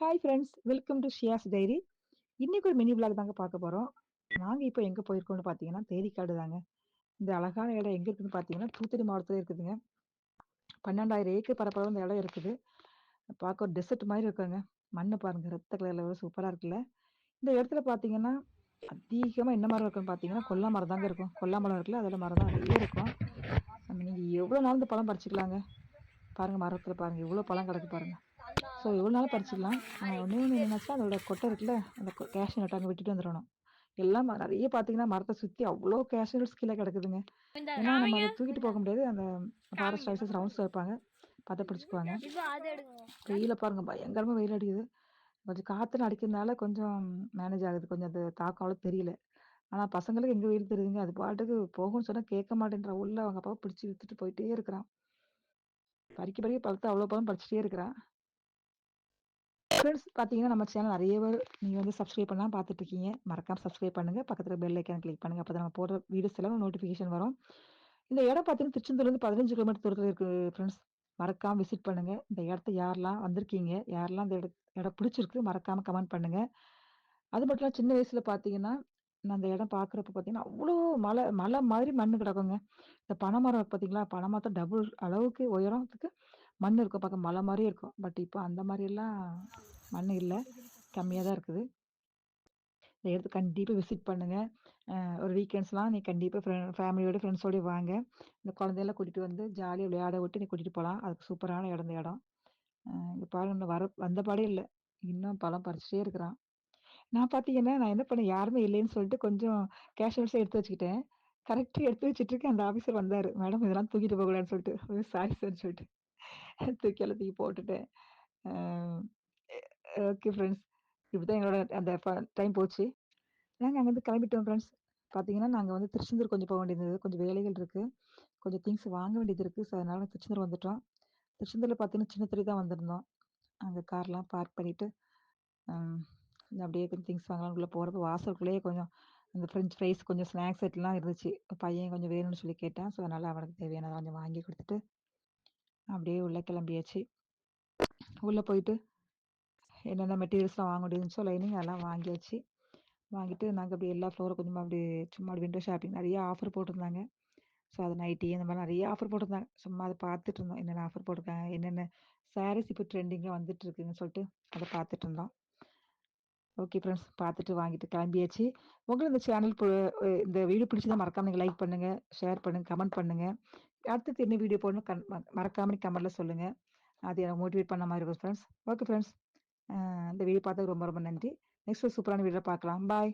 Hi friends, welcome to Shiya's diary. இன்னைக்கு ஒரு mini vlog தாங்க பார்க்க போறோம். நாங்க இப்போ எங்க போயிருக்கோம்னு பார்த்தீங்கன்னா, தேரிக்காடு தாங்க. இந்த அழகான இடம் எங்க இருக்குன்னு பார்த்தீங்கன்னா, தூத்துக்குடி மாவட்டத்துல இருக்குதுங்க. 12,000 ஏக்கர் பரப்பளவு இந்த இடம் இருக்குது. பார்க்க ஒரு டெசர்ட் மாதிரி இருக்குங்க. மண்ணு பாருங்க, ரத்த கலர்ல சூப்பரா இருக்குல்ல. இந்த இடத்துல பார்த்தீங்கன்னா, அதிகமா என்ன மரம் இருக்குன்னு பார்த்தீங்கன்னா, கொல்லா மரம் தாங்க இருக்கும். கொல்லா மரம் இருக்குல்ல, அதோட மரம் தான் நிறைய இருக்கும். நீங்க எவ்வளவு நாள் இந்த பழம் பறிச்சுக்கலாங்க. பாருங்க மரத்துல பாருங்க, எவ்வளவு பழம் கிடக்கு பாருங்க. ஸோ எவ்வளோ நாளும் பறிச்சுக்கலாம். ஒண்ணே ஒண்ணு என்னன்னாச்சுன்னா, அதோட கொட்டை இருக்குல்ல, அந்த கேஷ்யூ நட் அங்க விட்டுட்டு வந்துரணும். எல்லாம் நெறைய பார்த்தீங்கன்னா, மரத்த சுத்தி அவ்ளோ கேஷ்யூ நட்ஸ் கீழ கிடக்குதுங்க. இந்த ஏன்னா, நம்ம அத தூக்கிட்டு போக முடியாது. அந்த ஃபாரஸ்ட் காமிங்க ஆஃபீசர்ஸ் ரவுண்ட்ஸ்ல இருப்பாங்க. பாத்து பிடிச்சுக்குவாங்க. இப்போ அது எடுங்க வெயில பாருங்க, பயங்கரமா வெயில் அடிக்குது. கொஞ்சம் காத்துன்னு அடிக்கிறதுனால கொஞ்சம் மேனேஜ் ஆகுது. கொஞ்சம் அது தாக்கம் அவ்வளோ தெரியல. ஆனா பசங்களுக்கு எங்க வெயில் தெரியுதுங்க. அது பாட்டுக்கு போகும்ன்னு சொன்னா கேட்க மாட்டேன்றான். உள்ள அவங்க அப்பாவ பிடிச்சு இழுத்துட்டு போயிட்டே இருக்கிறான். பறிக்க பழத்த அவ்வளோ பழம் பறிச்சுட்டே இருக்கிறான். ஃப்ரெண்ட்ஸ் பார்த்தீங்கன்னா, நம்ம சேனல் நெறைய பேர் நீங்க சப்ஸ்கிரைப் பண்ணாம பார்த்துட்டு இருக்கீங்க. மறக்காம சப்ஸ்கிரைப் பண்ணுங்க. பக்கத்துல பெல் ஐகான் கிளிக் பண்ணுங்க. அப்பதான் நம்ம போடுற வீடியோஸ் எல்லாம் நோட்டிஃபிகேஷன் வரும். இந்த இடம் பார்த்தீங்கன்னா, திருச்செந்தூர்லேருந்து 15 கிலோமீட்டர் தூரத்துல இருக்கு ஃப்ரெண்ட்ஸ். மறக்காம விசிட் பண்ணுங்க. இந்த இடத்த யாரெல்லாம் வந்திருக்கீங்க? யாரெல்லாம் இந்த இடம் பிடிச்சிருக்கு? மறக்காம கமெண்ட் பண்ணுங்க. அது மட்டும் இல்ல சின்ன வயசுல பார்த்தீங்கன்னா, நான் அந்த இடம் பார்க்குறப்ப பார்த்தீங்கன்னா, அவ்ளோ மலை மாதிரி மண்ணு கிடக்குங்க. இந்த பனைமரம் இருக்கு பார்த்தீங்களா? பனைமரத்த டபுள் அளவுக்கு உயரத்துக்கு மண் இருக்கும். பார்க்க மலை மாரியே இருக்கும். பட் இப்ப அந்த மாரியெல்லாம் மண்ணு இல்ல. கம்மியா தான் இருக்குது. இந்த இடத்துக்கு கண்டிப்பா விசிட் பண்ணுங்க. ஒரு வீக்கெண்ட்ஸ்லாம் நீ கண்டிப்பா ஃபேமிலியோட, ஃப்ரெண்ட்ஸோடயும் வாங்க. இந்த குழந்தையெல்லாம் கூட்டிட்டு வந்து ஜாலியா விளையாட விட்டு நீ கூட்டிட்டு போலாம். அதுக்கு சூப்பரான இடம் இந்த இடம். இங்க பாருங்க இன்னும் வந்த பாடே இல்ல. இன்னும் பழம் பறிச்சுட்டே இருக்கிறான். நான் பார்த்தீங்கன்னா, நான் என்ன பண்ணேன், யாருமே இல்லைன்னு சொல்லிட்டு கொஞ்சம் கேஷுவல்ஸா எடுத்து வச்சுக்கிட்டேன். கரெக்ட்டா எடுத்து வச்சுட்டு இருக்கேன். அந்த ஆஃபீசர் வந்தாரு. மேடம் இதெல்லாம் தூக்கிட்டு போகக்கூடாதுன்னு சொல்லிட்டு. சாரி சார்ன்னு சொல்லிட்டு தூக்கி போட்டுட்டேன். அ ஓகே ஃப்ரெண்ட்ஸ். இப்படிதான் எங்களோட அந்த டைம் போச்சு. நாங்க அங்கருந்து கிளம்பிட்டோம் ஃப்ரெண்ட்ஸ். பார்த்தீங்கன்னா, நாங்க திருச்செந்தூர் கொஞ்சம் போ வேண்டியது இருந்தது. கொஞ்சம் வேலைகள் இருக்கு. கொஞ்சம் திங்ஸ் வாங்க வேண்டியது இருக்கு. ஸோ, அதனால திருச்செந்தூர் வந்துட்டோம். திருச்செந்தூர்ல பார்த்தீங்கன்னா, சின்ன துறை தான் வந்திருந்தோம். அங்க கார்லாம் பார்க் பண்ணிட்டு, ம் அப்படியே கொஞ்சம் திங்ஸ் வாங்கலாம்னு உள்ள போறப்போ வாசலுக்குள்ளேயே கொஞ்சம் அந்த ஃப்ரெஞ்ச் ஃப்ரைஸ், கொஞ்சம் ஸ்நாக்ஸ் செட்லாம் இருந்துச்சு. பையன் கொஞ்சம் வேணும்னு சொல்லி கேட்டான். ஸோ, அதனால அவனுக்கு தேவையானத கொஞ்சம் வாங்கி குடுத்துட்டு, அப்படியே உள்ள கிளம்பியாச்சு. உள்ள போயிட்டு என்னென்ன மெட்டீரியல்ஸ்லாம் வாங்க வேண்டியது இருந்துச்சோ லைனிங் அதெல்லாம் வாங்கியாச்சு. வாங்கிட்டு நாங்க அப்படியே எல்லா ஃப்ளோரும் கொஞ்சமா அப்படியே சும்மா விண்டோ ஷாப்பிங் நெறைய ஆஃபர் போட்டிருந்தாங்க. ஸோ அது நைட்டி இந்த மாரி நெறைய ஆஃபர் போட்டிருந்தாங்க. சும்மா அத பார்த்துட்டு இருந்தோம். என்னென்ன ஆஃபர் போட்டிருக்காங்க, என்னென்ன சாரீஸ் இப்போ ட்ரெண்டிங்கா வந்துட்டு இருக்குன்னு சொல்லிட்டு அத பார்த்துட்டு இருந்தோம். ஓகே ஃப்ரெண்ட்ஸ் பார்த்துட்டு வாங்கிட்டு கிளம்பியாச்சு. உங்களுக்கு இந்த சேனல் இந்த வீடியோ பிடிச்சதா மறக்காம நீங்க லைக் பண்ணுங்க, ஷேர் பண்ணுங்க, கமெண்ட் பண்ணுங்க. அடுத்தது என்ன வீடியோ போடணும் மறக்காம கமெண்ட்ல சொல்லுங்க. அது எனக்கு மோட்டிவேட் பண்ண மாரி இருக்கும் ஃப்ரெண்ட்ஸ். Okay friends. இந்த வீடியோ பார்த்ததுக்கு ரொம்ப ரொம்ப நன்றி. நெக்ஸ்ட் ஒரு சூப்பரான வீடியோல பார்க்கலாம். பாய்.